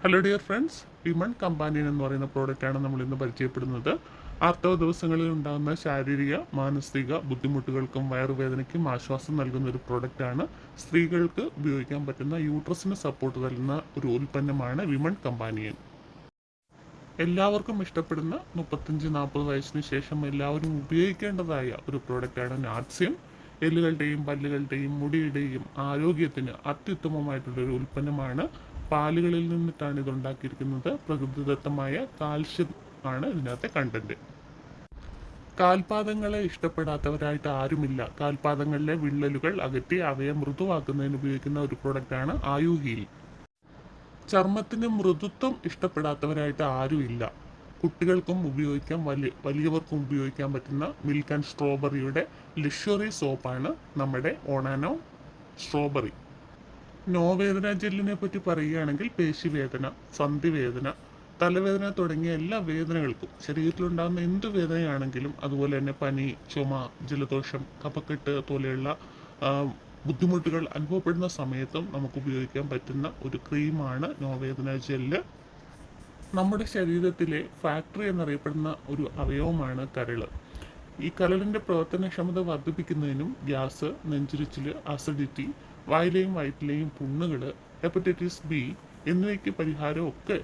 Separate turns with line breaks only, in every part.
Hello dear friends, women companion എന്ന് പറയുന്ന പ്രോഡക്റ്റാണ് നമ്മൾ ഇന്ന് പരിചയപ്പെടുന്നത്. ആർത്തവ ദിവസങ്ങളിൽ ഉണ്ടാകുന്ന ശാരീരിക മാനസിക ബുദ്ധിമുട്ടുകൾക്കും വയറുവേദനയ്ക്കും ആശ്വാസം നൽകുന്ന ഒരു പ്രോഡക്റ്റാണ്. സ്ത്രീകൾക്ക് ഉപയോഗിക്കാൻ പറ്റുന്ന യൂട്രസിന് സപ്പോർട്ട് നൽകുന്ന ഒരു ഉൽപ്പന്നമാണ് വിമൺ കമ്പാനിയൻ. എല്ലാവർക്കും ഇഷ്ടപ്പെടുന്ന 35-40 വയസ്സിന് ശേഷം എല്ലാവരും ഉപയോഗിക്കേണ്ടതായ ഒരു പ്രോഡക്റ്റാണ് നാറ്റ്സ്യം. എല്ലുകളുടെയും പല്ലുകളുടെയും മുടിയുടെയും ആരോഗ്യത്തിന് അത്യുത്തമമായിട്ടുള്ളൊരു ഉൽപ്പന്നമാണ്. പാലുകളിൽ നിന്നിട്ടാണ് ഇത് ഉണ്ടാക്കിയിരിക്കുന്നത്. പ്രകൃതിദത്തമായ കാൽഷ്യം ആണ് ഇതിനകത്തെ കണ്ടന്റ്. കാൽപാദങ്ങളെ ഇഷ്ടപ്പെടാത്തവരായിട്ട് ആരുമില്ല. കാൽപാദങ്ങളിലെ വിള്ളലുകൾ അകറ്റി അവയെ മൃദുവാക്കുന്നതിന് ഉപയോഗിക്കുന്ന ഒരു പ്രോഡക്റ്റാണ് ആയു ഹീൽ. ചർമ്മത്തിന് മൃദുത്വം ഇഷ്ടപ്പെടാത്തവരായിട്ട് ആരുമില്ല. കുട്ടികൾക്കും ഉപയോഗിക്കാം, വലിയവർക്കും ഉപയോഗിക്കാൻ പറ്റുന്ന മിൽക്ക് ആൻഡ് സ്ട്രോബെറിയുടെ ലക്ഷറി സോപ്പാണ് നമ്മുടെ ഓണാനോ സ്ട്രോബെറി. നോവേദന ജെല്ലിനെ പറ്റി പറയുകയാണെങ്കിൽ പേശിവേദന, സന്ധിവേദന, തലവേദന തുടങ്ങിയ എല്ലാ വേദനകൾക്കും, ശരീരത്തിലുണ്ടാകുന്ന എന്ത് വേദനയാണെങ്കിലും, അതുപോലെ തന്നെ പനി, ചുമ, ജലദോഷം, കഫക്കെട്ട് പോലെയുള്ള ബുദ്ധിമുട്ടുകൾ അനുഭവപ്പെടുന്ന സമയത്തും നമുക്ക് ഉപയോഗിക്കാൻ പറ്റുന്ന ഒരു ക്രീമാണ് നോവേദന ജെല്ല്. നമ്മുടെ ശരീരത്തിലെ ഫാക്ടറി എന്നറിയപ്പെടുന്ന ഒരു അവയവമാണ് കരള്. ഈ കരളിൻ്റെ പ്രവർത്തനക്ഷമത വർദ്ധിപ്പിക്കുന്നതിനും ഗ്യാസ്, നെഞ്ചിരിച്ചിൽ, അസിഡിറ്റി, വായിലെയും വയറ്റിലെയും പുണ്ണുകൾ, ഹെപ്പറ്റൈറ്റിസ് ബി എന്നിവയ്ക്ക് പരിഹാരമൊക്കെ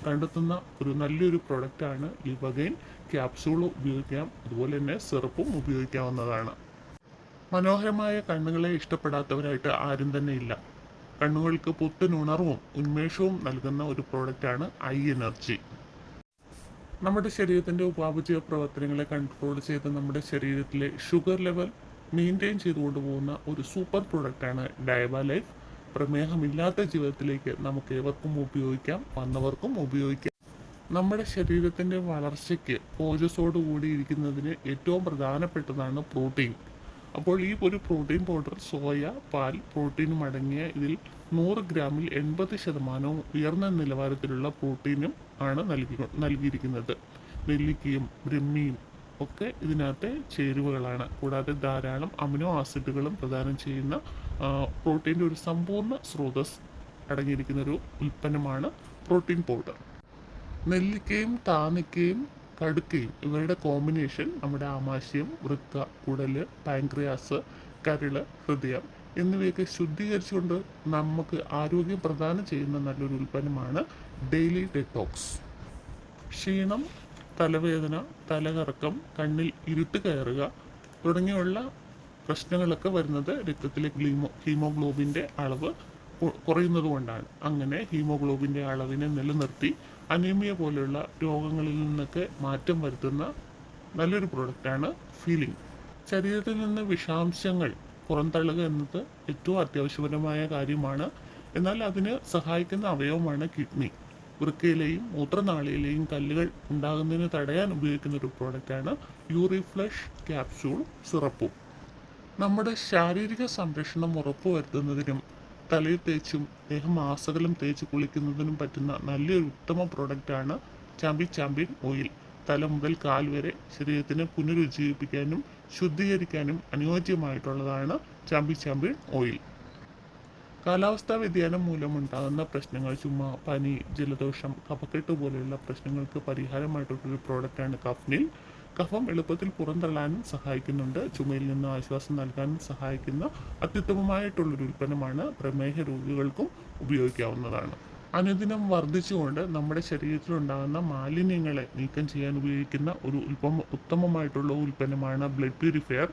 കണ്ടെത്തുന്ന ഒരു നല്ലൊരു പ്രൊഡക്റ്റാണ് ലിവഗൈൻ. ക്യാപ്സൂൾ ഉപയോഗിക്കാം, അതുപോലെ തന്നെ സിറപ്പും ഉപയോഗിക്കാവുന്നതാണ്. മനോഹരമായ കണ്ണുകളെ ഇഷ്ടപ്പെടാത്തവരായിട്ട് ആരും തന്നെ ഇല്ല. കണ്ണുകൾക്ക് പുത്തൻ ഉണർവും ഉന്മേഷവും നൽകുന്ന ഒരു പ്രോഡക്റ്റാണ് ഐ എനർജി. നമ്മുടെ ശരീരത്തിൻ്റെ ഉപാപചയ പ്രവർത്തനങ്ങളെ കൺട്രോൾ ചെയ്ത് നമ്മുടെ ശരീരത്തിലെ ഷുഗർ ലെവൽ മെയിൻറ്റെയിൻ ചെയ്തുകൊണ്ട് പോകുന്ന ഒരു സൂപ്പർ പ്രോഡക്റ്റാണ് ഡയബ ലൈഫ്. പ്രമേഹമില്ലാത്ത ജീവിതത്തിലേക്ക് നമുക്ക് ഏവർക്കും ഉപയോഗിക്കാം, വന്നവർക്കും ഉപയോഗിക്കാം. നമ്മുടെ ശരീരത്തിൻ്റെ വളർച്ചയ്ക്ക് ഓജസ്സോട് കൂടിയിരിക്കുന്നതിന് ഏറ്റവും പ്രധാനപ്പെട്ടതാണ് പ്രോട്ടീൻ. അപ്പോൾ ഈ ഒരു പ്രോട്ടീൻ പൗഡർ സോയ, പാൽ, പ്രോട്ടീനും അടങ്ങിയ ഇതിൽ 100 ഗ്രാമിൽ 80% ഉയർന്ന നിലവാരത്തിലുള്ള പ്രോട്ടീനും ആണ് നൽകിയിരിക്കുന്നത്. നെല്ലിക്കയും ബ്രഹ്മിയും ഒക്കെ ഇതിനകത്തെ ചേരുവകളാണ്. കൂടാതെ ധാരാളം അമിനോ ആസിഡുകളും പ്രദാനം ചെയ്യുന്ന പ്രോട്ടീൻ്റെ ഒരു സമ്പൂർണ്ണ സ്രോതസ് അടങ്ങിയിരിക്കുന്ന ഒരു ഉൽപ്പന്നമാണ് പ്രോട്ടീൻ പൗഡർ. നെല്ലിക്കയും താനിക്കയും കടുക്കയും ഇവരുടെ കോമ്പിനേഷൻ നമ്മുടെ ആമാശയം, വൃക്ക, കുടല്, പാൻക്രിയാസ്, കരള്, ഹൃദയം എന്നിവയൊക്കെ ശുദ്ധീകരിച്ചുകൊണ്ട് നമുക്ക് ആരോഗ്യം പ്രദാനം ചെയ്യുന്ന നല്ലൊരു ഉൽപ്പന്നമാണ് ഡെയിലി ഡെറ്റോക്സ്. ക്ഷീണം, തലവേദന, തലകറക്കം, കണ്ണിൽ ഇരുട്ട് കയറുക തുടങ്ങിയുള്ള പ്രശ്നങ്ങളൊക്കെ വരുന്നത് രക്തത്തിലെ ഹീമോഗ്ലോബിൻ്റെ അളവ് കുറയുന്നത് കൊണ്ടാണ്. അങ്ങനെ ഹീമോഗ്ലോബിൻ്റെ അളവിനെ നിലനിർത്തി അനീമിയ പോലെയുള്ള രോഗങ്ങളിൽ നിന്നൊക്കെ മാറ്റം വരുത്തുന്ന നല്ലൊരു പ്രോഡക്റ്റാണ് ഫീലിംഗ്. ശരീരത്തിൽ നിന്ന് വിഷാംശങ്ങൾ പുറന്തള്ളുക എന്നത് ഏറ്റവും അത്യാവശ്യപരമായ കാര്യമാണ്. എന്നാൽ അതിന് സഹായിക്കുന്ന അവയവമാണ് കിഡ്നി. വൃക്കയിലെയും മൂത്രനാളിയിലെയും കല്ലുകൾ ഉണ്ടാകുന്നതിന് തടയാൻ ഉപയോഗിക്കുന്ന ഒരു പ്രോഡക്റ്റാണ് യൂറിഫ്ലഷ് ക്യാപ്സൂൾ സിറപ്പും. നമ്മുടെ ശാരീരിക സംരക്ഷണം ഉറപ്പുവരുത്തുന്നതിനും തലയിൽ തേച്ചും ദേഹമാസകലം തേച്ച് കുളിക്കുന്നതിനും പറ്റുന്ന നല്ലൊരു ഉത്തമ പ്രോഡക്റ്റാണ് ചാമ്പ്യൻ ഓയിൽ. തല മുതൽ കാൽ വരെ ശരീരത്തിനെ പുനരുജ്ജീവിപ്പിക്കാനും ശുദ്ധീകരിക്കാനും അനുയോജ്യമായിട്ടുള്ളതാണ് ചാമ്പ്യൻ ഓയിൽ. കാലാവസ്ഥാ വ്യതിയാനം മൂലമുണ്ടാകുന്ന പ്രശ്നങ്ങൾ, ചുമ, പനി, ജലദോഷം, കഫക്കെട്ട് പോലെയുള്ള പ്രശ്നങ്ങൾക്ക് പരിഹാരമായിട്ടുള്ളൊരു പ്രോഡക്റ്റാണ് കഫ്നിൽ. കഫം എളുപ്പത്തിൽ പുറന്തള്ളാനും സഹായിക്കുന്നുണ്ട്. ചുമയിൽ നിന്ന് ആശ്വാസം നൽകാനും സഹായിക്കുന്ന അത്യുത്തമമായിട്ടുള്ളൊരു ഉൽപ്പന്നമാണ്. പ്രമേഹ രോഗികൾക്കും ഉപയോഗിക്കാവുന്നതാണ്. അനുദിനം വർദ്ധിച്ചുകൊണ്ട് നമ്മുടെ ശരീരത്തിലുണ്ടാകുന്ന മാലിന്യങ്ങളെ നീക്കം ചെയ്യാൻ ഉപയോഗിക്കുന്ന ഒരു ഉത്തമമായിട്ടുള്ള ഉൽപ്പന്നമാണ് ബ്ലഡ് പ്യൂരിഫയർ.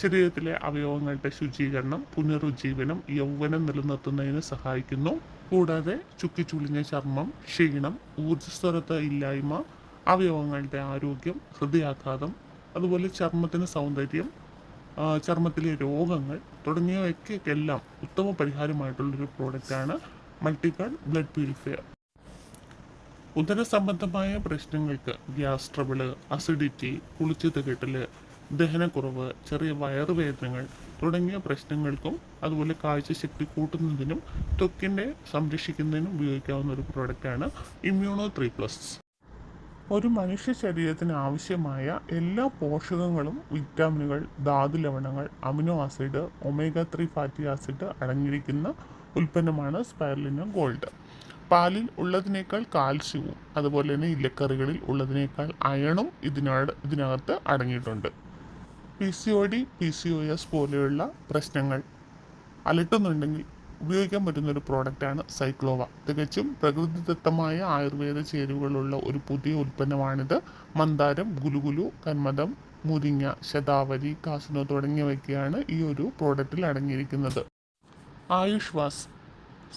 ശരീരത്തിലെ അവയവങ്ങളുടെ ശുചീകരണം, പുനരുജ്ജീവനം, യൗവനം നിലനിർത്തുന്നതിന് സഹായിക്കുന്നു. കൂടാതെ ചുക്കിച്ചുളിഞ്ഞ ചർമ്മം, ക്ഷീണം, ഊർജ്ജസ്വലത ഇല്ലായ്മ, അവയവങ്ങളുടെ ആരോഗ്യം, ഹൃദയാഘാതം, അതുപോലെ ചർമ്മത്തിന് സൗന്ദര്യം, ചർമ്മത്തിലെ രോഗങ്ങൾ തുടങ്ങിയവയ്ക്കെല്ലാം ഉത്തമ പരിഹാരമായിട്ടുള്ളൊരു പ്രോഡക്റ്റാണ് മൾട്ടികാർഡ് ബ്ലഡ് പ്യൂരിഫയർ. ഉദര സംബന്ധമായ പ്രശ്നങ്ങൾക്ക്, ഗ്യാസ് ട്രബിള്, അസിഡിറ്റി, കുളിച്ചു തികട്ടല്, ദഹനക്കുറവ്, ചെറിയ വയറുവേദനകൾ തുടങ്ങിയ പ്രശ്നങ്ങൾക്കും, അതുപോലെ കാഴ്ചശക്തി കൂട്ടുന്നതിനും ത്വക്കിനെ സംരക്ഷിക്കുന്നതിനും ഉപയോഗിക്കാവുന്ന ഒരു പ്രോഡക്റ്റാണ് ഇമ്മ്യൂണോ 3+. ഒരു മനുഷ്യ ശരീരത്തിന് ആവശ്യമായ എല്ലാ പോഷകങ്ങളും, വിറ്റാമിനുകൾ, ധാതു ലവണങ്ങൾ, amino acid, omega 3 fatty acid അടങ്ങിയിരിക്കുന്ന ഉൽപ്പന്നമാണ് സ്പൈറുലിന ഗോൾഡ്. പാലിൽ ഉള്ളതിനേക്കാൾ കാൽസ്യവും അതുപോലെ തന്നെ ഇലക്കറികളിൽ ഉള്ളതിനേക്കാൾ അയണും ഇതിനകത്ത് അടങ്ങിയിട്ടുണ്ട്. PCOD, PCOS പോലെയുള്ള പ്രശ്നങ്ങൾ അലട്ടുന്നുണ്ടെങ്കിൽ ഉപയോഗിക്കാൻ പറ്റുന്ന ഒരു പ്രോഡക്റ്റാണ് സൈക്ലോവ. തികച്ചും പ്രകൃതിദത്തമായ ആയുർവേദ ചേരുവകളുള്ള ഒരു പുതിയ ഉൽപ്പന്നമാണിത്. മന്ദാരം, ഗുലുഗുലു, കന്മദം, മുരിങ്ങ, ശതാവരി, കാസിനോ തുടങ്ങിയവയ്ക്കാണ് ഈ ഒരു പ്രോഡക്റ്റിൽ അടങ്ങിയിരിക്കുന്നത്. ആയുഷ്വാസ്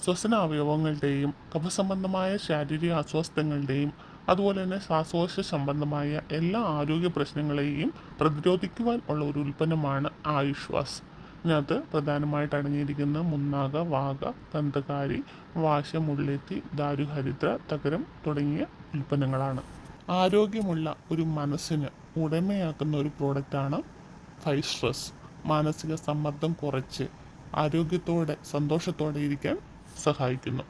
ശ്വസനാവയവങ്ങളുടെയും കഫസംബന്ധമായ ശാരീരിക അസ്വസ്ഥങ്ങളുടെയും അതുപോലെ തന്നെ ശ്വാസകോശ സംബന്ധമായ എല്ലാ ആരോഗ്യ പ്രശ്നങ്ങളെയും പ്രതിരോധിക്കുവാൻ ഉള്ള ഒരു ഉൽപ്പന്നമാണ് ആയുഷ്വാസ്. ഇതിനകത്ത് പ്രധാനമായിട്ട് അടങ്ങിയിരിക്കുന്ന മുന്നാഗ, വാഗ, ദന്തകാരി, വാശ, മുള്ളെത്തി, ദാരുഹരിദ്ര, തകരം തുടങ്ങിയ ഉൽപ്പന്നങ്ങളാണ്. ആരോഗ്യമുള്ള ഒരു മനസ്സിന് ഉടമയാക്കുന്ന ഒരു പ്രോഡക്റ്റാണ് ഫൈവ് സ്ട്രെസ്. മാനസിക സമ്മർദ്ദം കുറച്ച് ആരോഗ്യത്തോടെ സന്തോഷത്തോടെ ഇരിക്കാൻ സഹായിക്കുന്നു.